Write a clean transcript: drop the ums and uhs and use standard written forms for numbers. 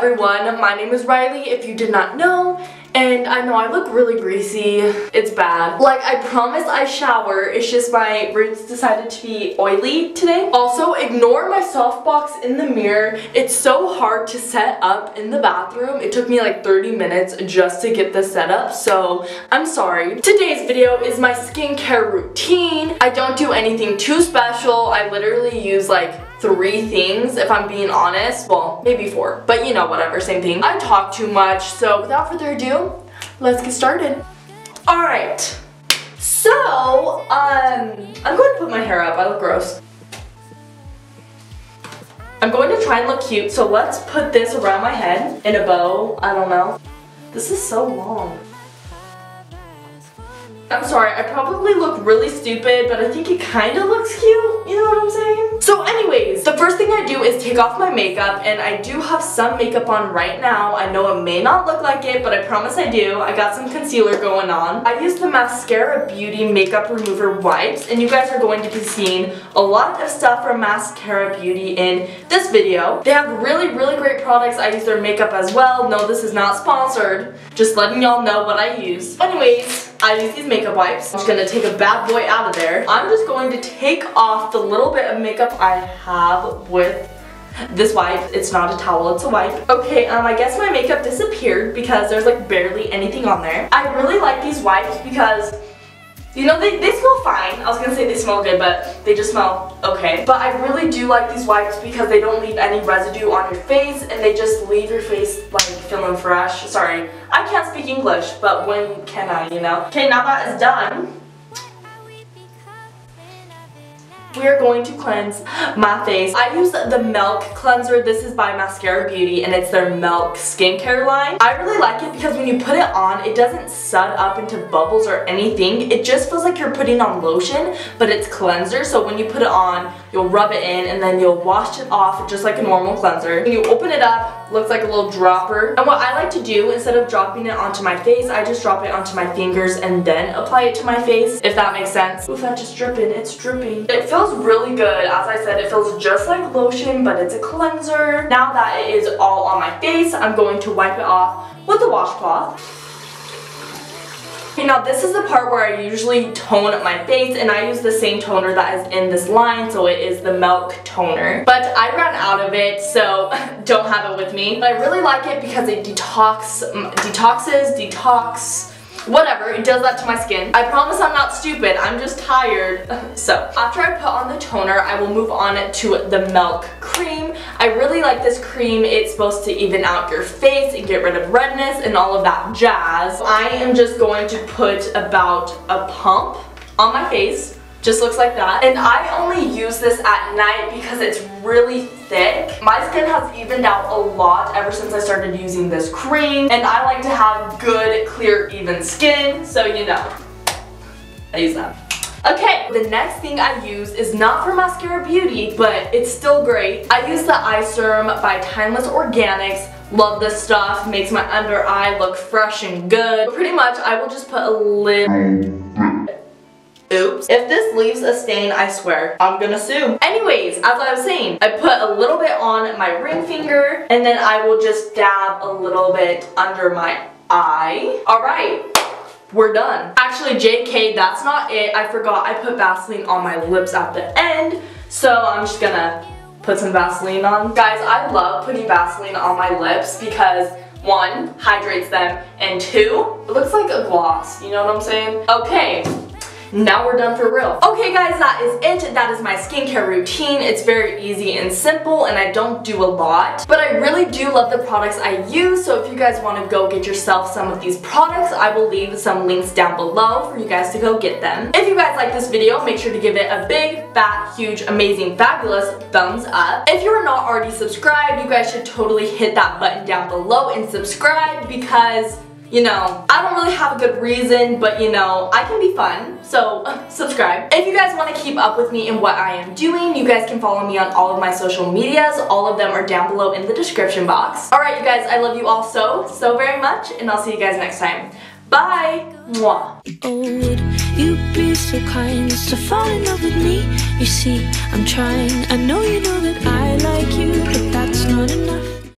everyone, my name is Ryleigh, if you did not know, and I know I look really greasy. It's bad. Like, I promise I shower, it's just my roots decided to be oily today. Also, ignore my softbox in the mirror. It's so hard to set up in the bathroom. It took me like 30 minutes just to get this set up, so I'm sorry. Today's video is my skincare routine. I don't do anything too special. I literally use like 3 things if I'm being honest. Well, maybe 4, but you know, whatever, same thing. I talk too much, so without further ado, let's get started. Alright, so I'm going to put my hair up. I look gross. I'm going to try and look cute, so let's put this around my head in a bow. I don't know. This is so long. I'm sorry, I probably look really stupid, but I think it kind of looks cute, you know what I'm saying? So anyways, the first thing I do is take off my makeup, and I do have some makeup on right now. I know it may not look like it, but I promise I do. I got some concealer going on. I use the Mascara Beauty Makeup Remover Wipes, and you guys are going to be seeing a lot of stuff from Mascara Beauty in this video. They have really, really great products. I use their makeup as well. No, this is not sponsored. Just letting y'all know what I use. Anyways, I use these makeup wipes. I'm just gonna take a bad boy out of there. I'm just going to take off the little bit of makeup I have with this wipe. It's not a towel, it's a wipe. Okay, I guess my makeup disappeared because there's like barely anything on there. I really like these wipes because, you know, they smell fine. I was gonna say they smell good, but they just smell okay. But I really do like these wipes because they don't leave any residue on your face, and they just leave your face like feeling fresh. Sorry, I can't speak English, but when can I, you know? Okay, now that is done, we are going to cleanse my face. I use the Milk Cleanser. This is by Mascara Beauty, and it's their Milk skincare line. I really like it because when you put it on, it doesn't sud up into bubbles or anything. It just feels like you're putting on lotion, but it's cleanser. So when you put it on, you'll rub it in, and then you'll wash it off just like a normal cleanser. When you open it up, looks like a little dropper. And what I like to do, instead of dropping it onto my face, I just drop it onto my fingers and then apply it to my face, if that makes sense. Oof, that's just dripping. It's dripping. It feels really good. As I said, it feels just like lotion, but it's a cleanser. Now that it is all on my face, I'm going to wipe it off with a washcloth. Okay, now this is the part where I usually tone my face, and I use the same toner that is in this line, so it is the Milk toner. But I ran out of it, so don't have it with me. But I really like it because it whatever, it does that to my skin. I promise I'm not stupid, I'm just tired. So, after I put on the toner, I will move on to the Milk cream. I really like this cream. It's supposed to even out your face and get rid of redness and all of that jazz. I am just going to put about a pump on my face. Just looks like that. And I only use this at night because it's really thick. My skin has evened out a lot ever since I started using this cream, and I like to have good, clear, even skin, so you know, I use that. Okay, the next thing I use is not for Mascara Beauty, but it's still great. I use the Eye Serum by Timeless Organics. Love this stuff, makes my under eye look fresh and good. Pretty much, I will just put a little. Oops. If this leaves a stain, I swear, I'm gonna sue. Anyways, as I was saying, I put a little bit on my ring finger, and then I will just dab a little bit under my eye. Alright, we're done. Actually, JK, that's not it. I forgot I put Vaseline on my lips at the end, so I'm just gonna put some Vaseline on. Guys, I love putting Vaseline on my lips because 1, hydrates them, and 2, it looks like a gloss, you know what I'm saying? Okay. Now we're done for real. Okay guys, that is it. That is my skincare routine. It's very easy and simple, and I don't do a lot. But I really do love the products I use, so if you guys want to go get yourself some of these products, I will leave some links down below for you guys to go get them. If you guys like this video, make sure to give it a big, fat, huge, amazing, fabulous thumbs up. If you are not already subscribed, you guys should totally hit that button down below and subscribe because, you know, I don't really have a good reason, but you know, I can be fun, so subscribe. If you guys want to keep up with me and what I am doing, you guys can follow me on all of my social medias. All of them are down below in the description box. Alright you guys, I love you all so very much, and I'll see you guys next time. Bye! Mwah! Oh, would you be so kind as to fall in love with me? You see, I'm trying, I know you know that